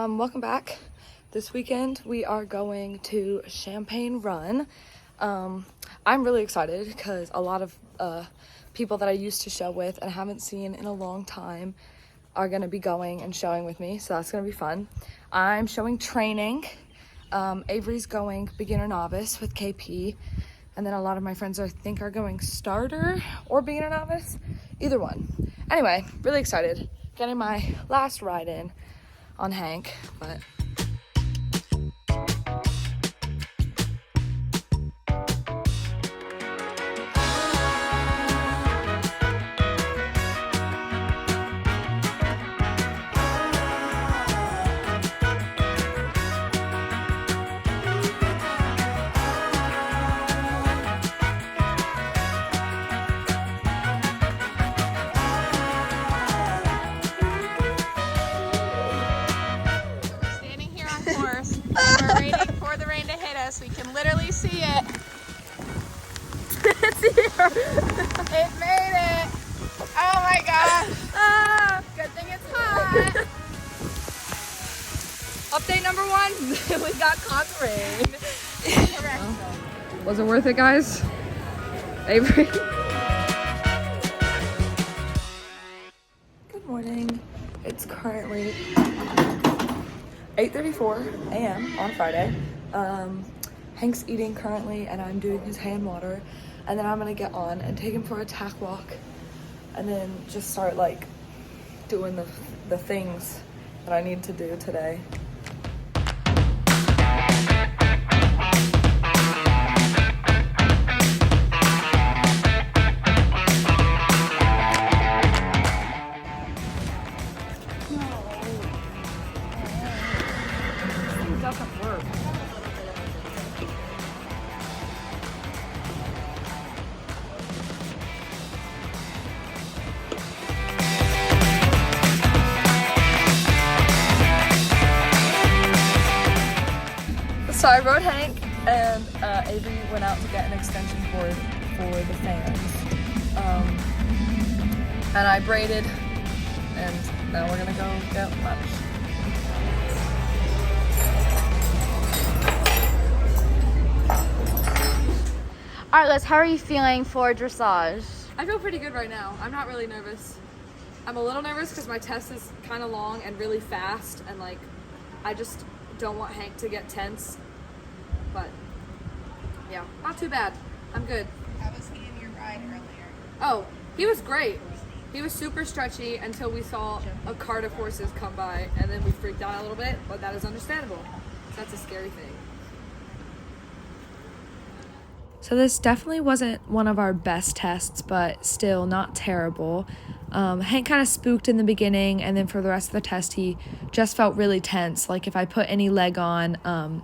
Welcome back. This weekend we are going to Champagne Run. I'm really excited because a lot of people that I used to show with and haven't seen in a long time are going to be going and showing with me, so that's going to be fun. I'm showing training. Avery's going beginner novice with KP, and then a lot of my friends are going starter or beginner novice, either one. Anyway, really excited. Getting my last ride in on Hank, but we're waiting for the rain to hit us. We can literally see it. it's here. It made it. Oh my gosh. Good thing it's hot. Update number 1, we got caught in the rain. Was it worth it, guys? Avery. Good morning. It's currently 8:34 a.m. on Friday. Hank's eating currently and I'm doing his hand water, and then I'm gonna get on and take him for a tack walk and then just start like doing the things that I need to do today. Doesn't work. So I rode Hank and Avery went out to get an extension cord for the fans. And I braided, and now we're gonna go get lunch. All right, Liz, how are you feeling for dressage? I feel pretty good right now. I'm not really nervous. I'm a little nervous because my test is kind of long and really fast, and like, I just don't want Hank to get tense. But yeah, not too bad. I'm good. How was he in your ride earlier? Oh, he was great. He was super stretchy until we saw a cart of horses come by, and then we freaked out a little bit, but that is understandable. So that's a scary thing. So this definitely wasn't one of our best tests, but still not terrible. Hank kind of spooked in the beginning, and then for the rest of the test, he just felt really tense. Like if I put any leg on,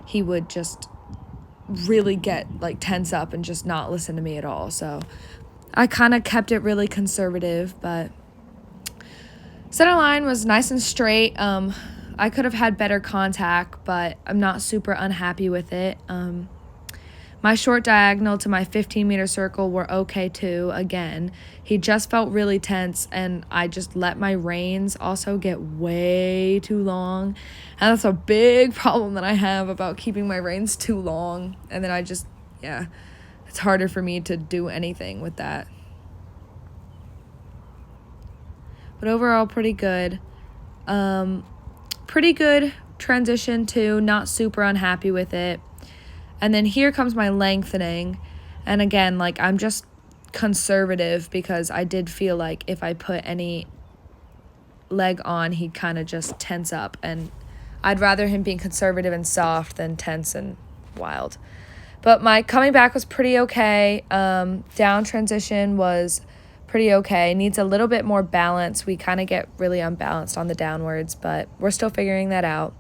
he would just really get like tense up and just not listen to me at all. So I kind of kept it really conservative, but center line was nice and straight. I could have had better contact, but I'm not super unhappy with it. My short diagonal to my 15-meter circle were okay too. Again, he just felt really tense, and I just let my reins also get way too long. And that's a big problem that I have about keeping my reins too long. And then it's harder for me to do anything with that. But overall, pretty good. Pretty good transition too. Not super unhappy with it. And then here comes my lengthening. And again, like I'm just conservative because I did feel like if I put any leg on, he'd kind of just tense up. And I'd rather him being conservative and soft than tense and wild. But my coming back was pretty okay. Down transition was pretty okay. Needs a little bit more balance. We kind of get really unbalanced on the downwards, but we're still figuring that out.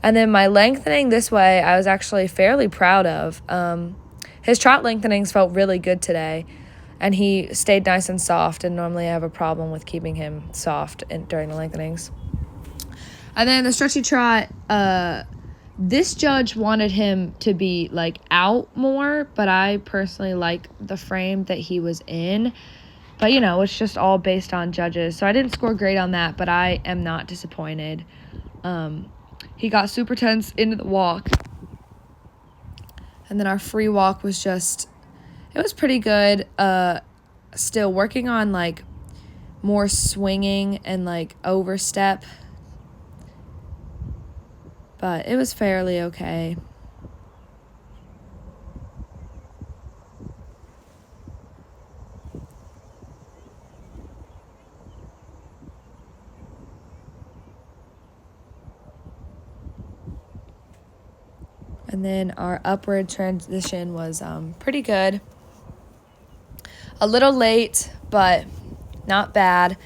And then my lengthening this way, I was actually fairly proud of. His trot lengthenings felt really good today, and he stayed nice and soft, and normally I have a problem with keeping him soft during the lengthenings. And then the stretchy trot, this judge wanted him to be like out more, but I personally like the frame that he was in. But, it's just all based on judges. So I didn't score great on that, but I am not disappointed. He got super tense into the walk. And then our free walk was just, it was pretty good. Still working on, like, more swinging and, like, overstep. But it was fairly okay. And then our upward transition was pretty good. A little late, but not bad.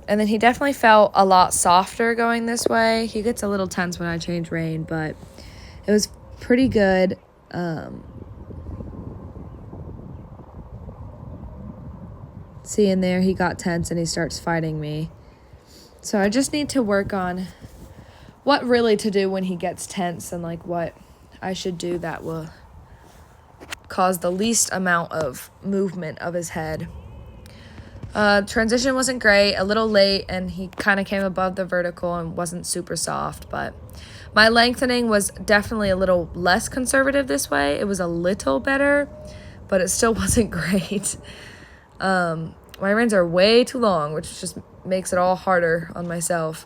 And then he definitely felt a lot softer going this way. He gets a little tense when I change rein, but it was pretty good. See, in there, he got tense and he starts fighting me. So I just need to work on what really to do when he gets tense and, like, what I should do that will cause the least amount of movement of his head. Transition wasn't great, a little late, and he kind of came above the vertical and wasn't super soft, but my lengthening was definitely a little less conservative this way. It was a little better, but it still wasn't great. My reins are way too long, which just makes it all harder on myself.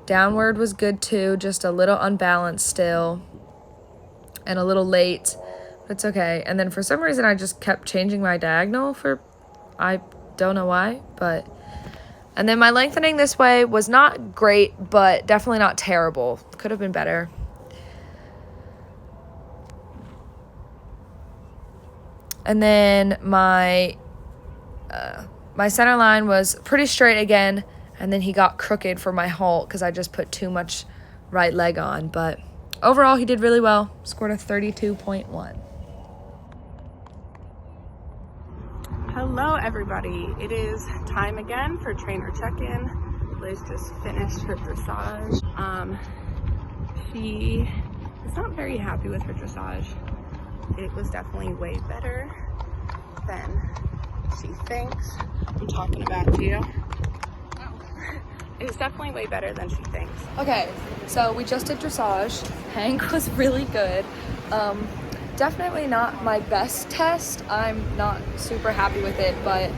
Downward was good too, just a little unbalanced still and a little late. It's okay. And then for some reason I just kept changing my diagonal I don't know why, and then my lengthening this way was not great, but definitely not terrible. Could have been better. And then my center line was pretty straight again. And then he got crooked for my halt because I just put too much right leg on. But overall, he did really well. Scored a 32.1. Hello, everybody. It is time again for trainer check-in. Liz just finished her dressage. She is not very happy with her dressage. It was definitely way better than she thinks. I'm talking about you. It's definitely way better than she thinks. Okay, so we just did dressage. Hank was really good. Definitely not my best test. I'm not super happy with it, but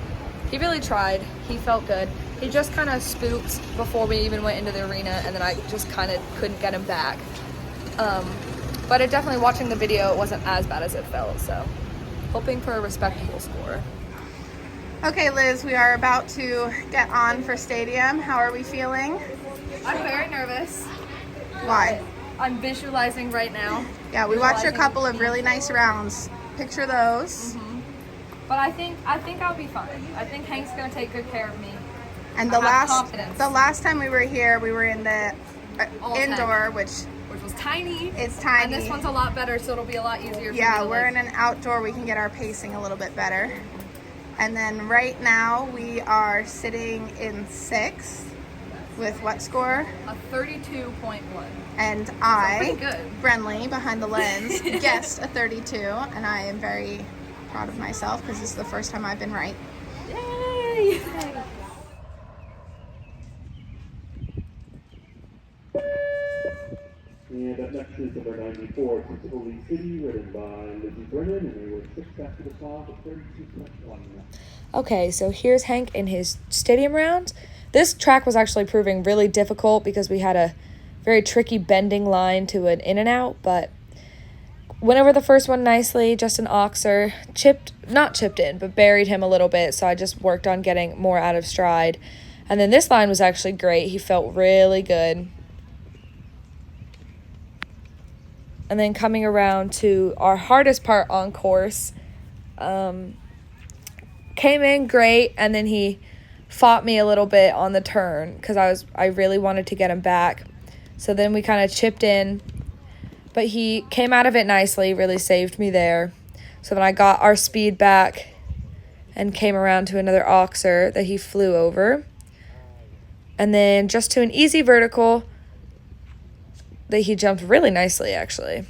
he really tried. He felt good. He just kind of spooked before we even went into the arena, and then I just kind of couldn't get him back. But it definitely, watching the video, it wasn't as bad as it felt, so hoping for a respectable score. Okay, Liz, we are about to get on for stadium. How are we feeling? I'm very nervous. Why? I'm visualizing right now. Yeah, we watched a couple of really nice rounds. Picture those. Mm-hmm. But I think I'll be fine. I think Hank's gonna take good care of me. And the last time we were here, we were in the indoor, which was tiny. It's tiny. And this one's a lot better, so it'll be a lot easier. Yeah, we're in an outdoor. We can get our pacing a little bit better. And then right now we are sitting in 6th with what score? A 32.1. And pretty good. Brenly, behind the lens, guessed a 32, and I am very proud of myself because this is the first time I've been right. Yay! And up next is number 94, Holy City, written by Lizzie Brennan, and they were 6 back to the top at 32.1. Okay, so here's Hank in his stadium round. This track was actually proving really difficult because we had a very tricky bending line to an in and out, but went over the first one nicely, just an oxer, not chipped in, but buried him a little bit, so I just worked on getting more out of stride. And then this line was actually great. He felt really good. And then coming around to our hardest part on course, came in great, and then he fought me a little bit on the turn because I really wanted to get him back. So then we kind of chipped in, but he came out of it nicely, really saved me there. So then I got our speed back and came around to another oxer that he flew over. And then just to an easy vertical that he jumped really nicely, actually.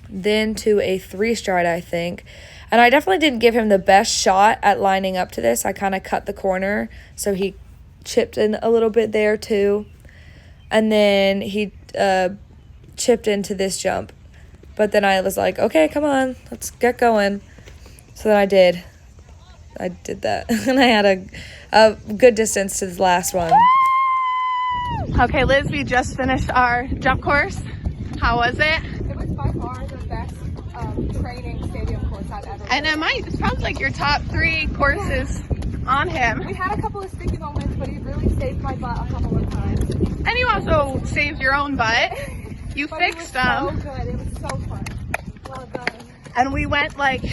Then to a 3-stride, I think. And I definitely didn't give him the best shot at lining up to this. I kind of cut the corner, so he chipped in a little bit there too. And then he chipped into this jump. But then I was like, okay, come on, let's get going. So then I did that. And I had a good distance to the last one. Okay, Liz, we just finished our jump course. How was it? It was by far the best training stadium course I've ever And it sounds like your top 3 courses on him. We had a couple of sticky moments, but he really saved my butt a couple of times. And you also saved your own butt. You fixed them. It was so good. It was so fun. Well done. And we went like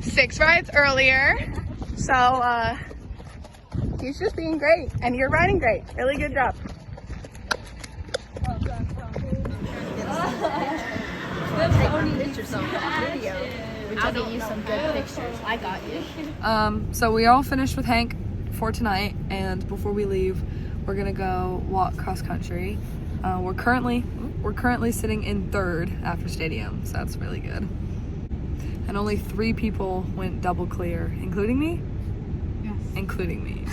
6 rides earlier. So he's just being great. And you're riding great. Really good job. Well done. I'll get you some good pictures. I got you. So we all finished with Hank for tonight, and before we leave, we're gonna go walk cross country. We're currently sitting in 3rd after stadium, so that's really good. And only 3 people went double clear, including me. Yes. Including me.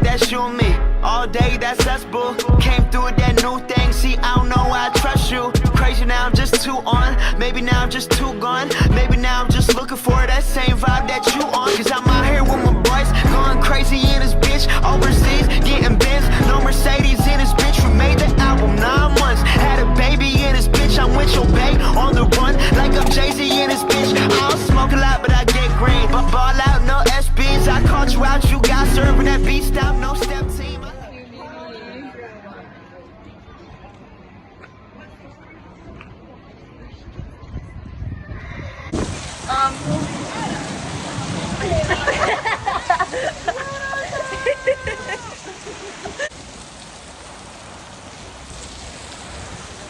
That's you and me, all day that's us, boo. Came through with that new thing, see I don't know why I trust you. Crazy now I'm just too on, maybe now I'm just too gone. Maybe now I'm just looking for that same vibe that you on. Cause I'm out here with my boys, going crazy in this bitch. Overseas, getting Benz, no Mercedes in this bitch. We made the album 9 months, had a baby in this bitch. I'm with your babe, on the run, like I'm Jay-Z in this bitch. I don't smoke a lot, but I get green. But ball out, no SBs, I caught you out, you got serving that beat stop, no step team.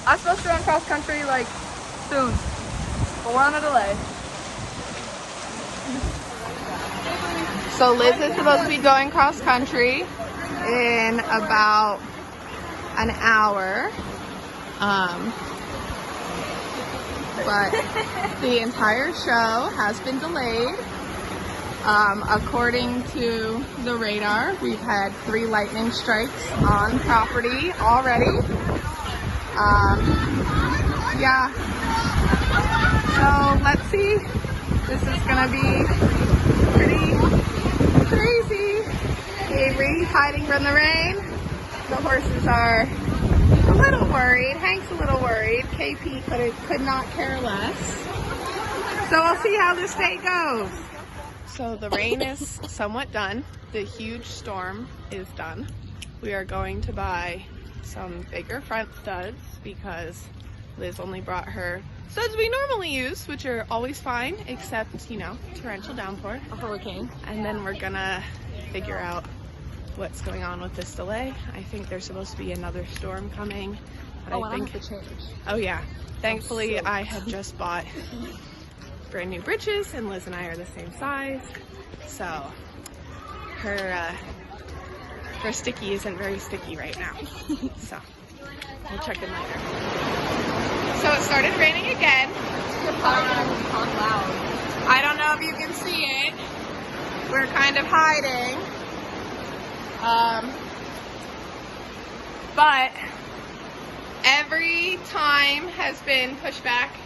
I'm supposed to run cross country like soon, but we're on a delay. So Liz is supposed to be going cross country in about an hour. But the entire show has been delayed. According to the radar, we've had 3 lightning strikes on property already. Yeah. So let's see. This is gonna be pretty crazy. Avery's hiding from the rain. The horses are a little worried. Hank's a little worried. KP could not care less. So we'll see how this day goes. So the rain is somewhat done. The huge storm is done. We are going to buy some bigger front studs because Liz only brought her studs we normally use, which are always fine, except, you know, torrential downpour. A hurricane. And then we're gonna figure out what's going on with this delay. I think there's supposed to be another storm coming. But I think have to change. Oh yeah. Thankfully, I have just bought brand new breeches, and Liz and I are the same size. So her sticky isn't very sticky right now. So we'll check in later. So it started raining again. I don't know if you can see it. We're kind of hiding. But every time has been pushed back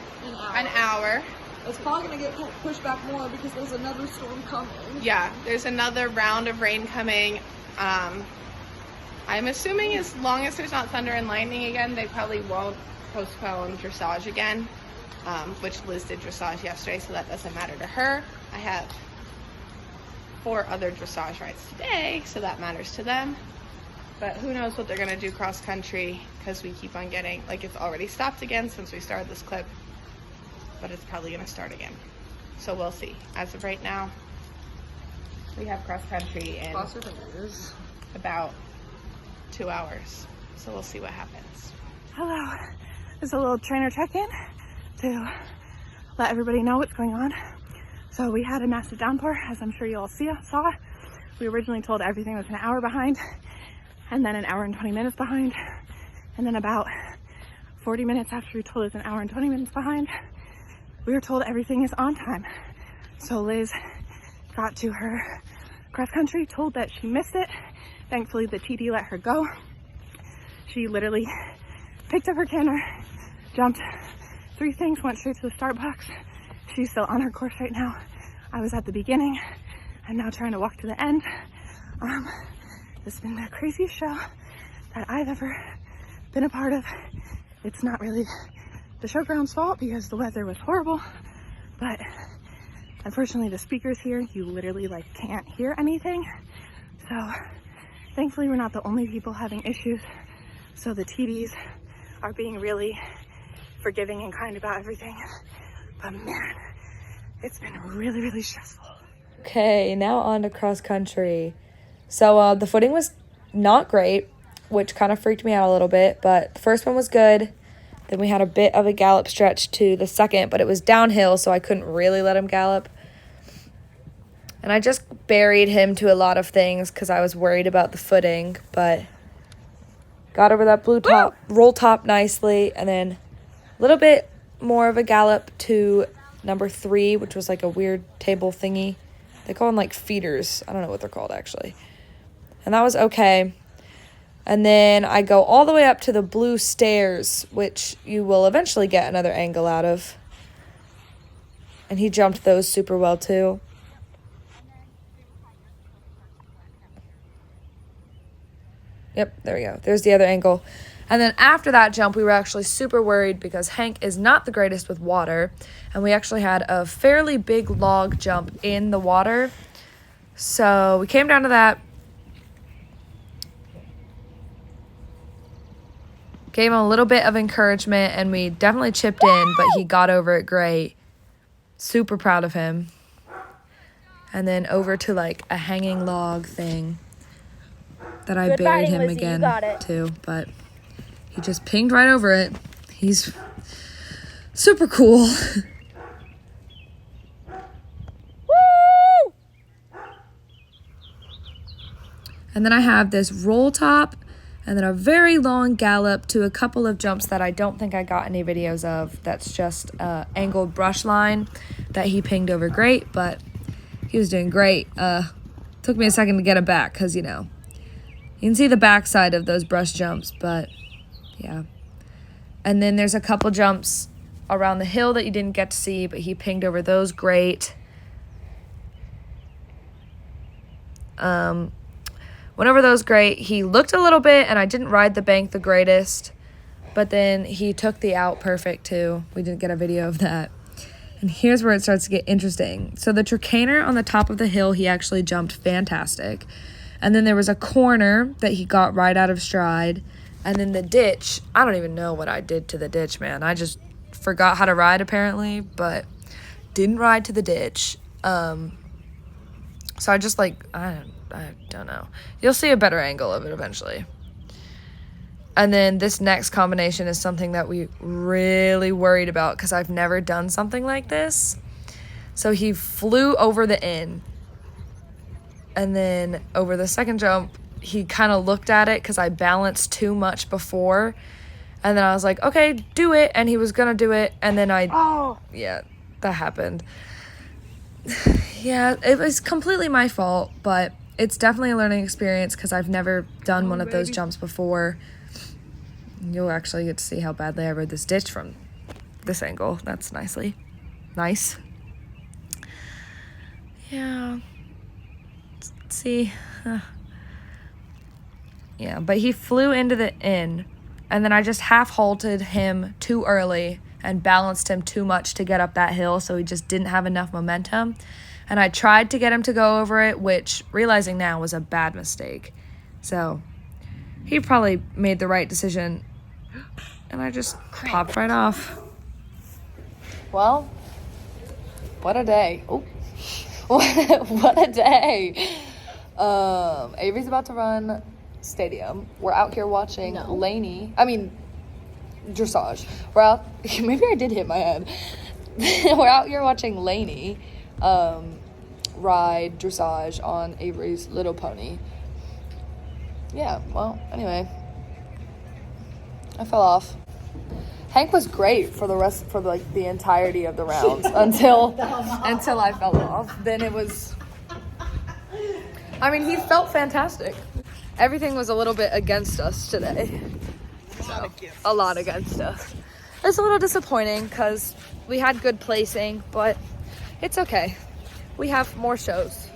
an hour. It's probably going to get pushed back more because there's another storm coming. Yeah, there's another round of rain coming. I'm assuming as long as there's not thunder and lightning again, they probably won't postpone dressage again, which Liz did dressage yesterday, so that doesn't matter to her. I have 4 other dressage rides today, so that matters to them. But who knows what they're going to do cross country, because we keep on getting, like, it's already stopped again since we started this clip, but it's probably going to start again. So we'll see. As of right now, we have cross country in about 2 hours. So we'll see what happens. Hello. There's a little trainer check-in to let everybody know what's going on. So we had a massive downpour, as I'm sure you all saw. We originally told everything was an hour behind, and then an hour and 20 minutes behind. And then about 40 minutes after we told it's an hour and 20 minutes behind, we were told everything is on time. So Liz got to her cross country, told that she missed it. Thankfully, the TD let her go. She literally picked up her camera, jumped 3 things, went straight to the start box. She's still on her course right now. I was at the beginning. I'm now trying to walk to the end. This has been the craziest show that I've ever been a part of. It's not really the showground's fault because the weather was horrible, but unfortunately the speakers here, you literally like can't hear anything. So thankfully we're not the only people having issues. So the TDs are being really forgiving and kind about everything. But man, it's been really, really stressful. Okay, now on to cross country. So the footing was not great, which kind of freaked me out a little bit, but the first one was good. Then we had a bit of a gallop stretch to the second, but it was downhill, so I couldn't really let him gallop. And I just buried him to a lot of things because I was worried about the footing, but got over that blue top, roll top nicely, and then a little bit more of a gallop to number 3, which was like a weird table thingy. They call them like feeders. I don't know what they're called actually. And that was okay. And then I go all the way up to the blue stairs, which you will eventually get another angle out of. And he jumped those super well too. Yep, there we go. There's the other angle. And then after that jump, we were actually super worried because Hank is not the greatest with water. And we actually had a fairly big log jump in the water. So we came down to that. Gave him a little bit of encouragement, and we definitely chipped in, but he got over it great. Super proud of him. And then over to like a hanging log thing that I buried him Lizzie, again too, but he just pinged right over it. He's super cool. Woo! And then I have this roll top and then a very long gallop to a couple of jumps that I don't think I got any videos of. That's just angled brush line that he pinged over great, but he was doing great. Took me a second to get him back because, you know, you can see the backside of those brush jumps, but yeah. And then there's a couple jumps around the hill that you didn't get to see, but he pinged over those great. Went over those great. He looked a little bit, and I didn't ride the bank the greatest, but then he took the out perfect too. We didn't get a video of that. And here's where it starts to get interesting. So the tricaner on the top of the hill, he actually jumped fantastic. And then there was a corner that he got right out of stride. And then the ditch, I don't even know what I did to the ditch, man. I just forgot how to ride apparently, but didn't ride to the ditch. So I just like, I don't know. You'll see a better angle of it eventually. And then this next combination is something that we really worried about because I've never done something like this. So he flew over the inn. And then over the second jump, he kind of looked at it because I balanced too much before. And then I was like, okay, do it. And he was going to do it. And then yeah, that happened. Yeah, it was completely my fault, but it's definitely a learning experience because I've never done one of those jumps before. You'll actually get to see how badly I rode this ditch from this angle. That's nice. Yeah. Let's see. Yeah, but he flew into the inn, and then I just half halted him too early and balanced him too much to get up that hill, so he just didn't have enough momentum. And I tried to get him to go over it, which, realizing now, was a bad mistake. So he probably made the right decision, and I just popped right off. Well, what a day. Oh, what a day. Avery's about to run stadium. We're out here watching dressage. We're out, maybe I did hit my head. We're out here watching Lainey ride dressage on Avery's little pony. yeah, well, anyway, I fell off. Hank was great for the entirety of the rounds until I fell off. Then it was, I mean, he felt fantastic. Everything was a little bit against us today. A lot against us. It's a little disappointing because we had good placing, but it's okay. We have more shows.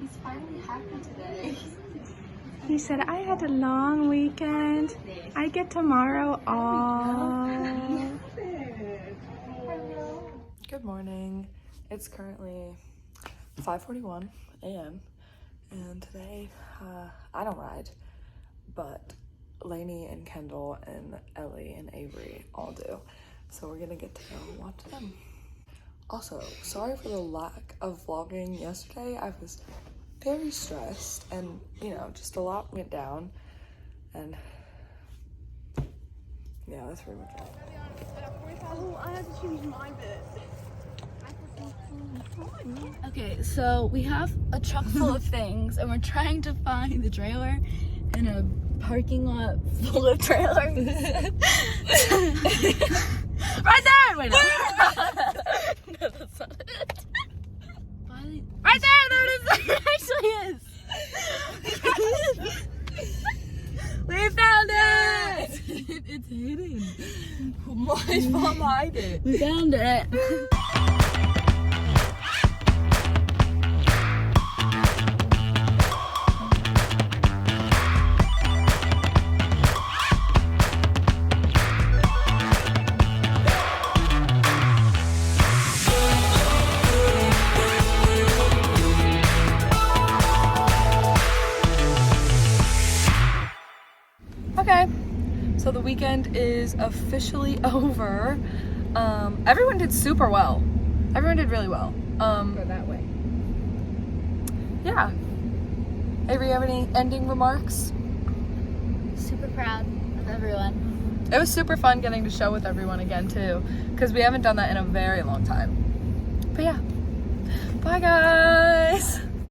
He's finally happy today. He said, I had a long weekend. I get tomorrow off. Good morning. It's currently 5:41 a.m. and today I don't ride, but Lainey and Kendall and Ellie and Avery all do. So we're gonna get to go watch them. Also, sorry for the lack of vlogging yesterday. I was very stressed and, you know, just a lot went down. And yeah, that's pretty much it. Oh, I had to change my bit. Okay, so we have a truck full of things and we're trying to find the trailer in a parking lot full of trailers. Right there! Wait, no. No, that's not it. Right there! There it is! There it actually is! We found it! It's hidden. My mom hide it. We found it. Okay, so the weekend is officially over. Everyone did super well. Everyone did really well. Go that way. Yeah. Avery, you have any ending remarks? Super proud of everyone. It was super fun getting to show with everyone again too, because we haven't done that in a very long time. But yeah, bye guys.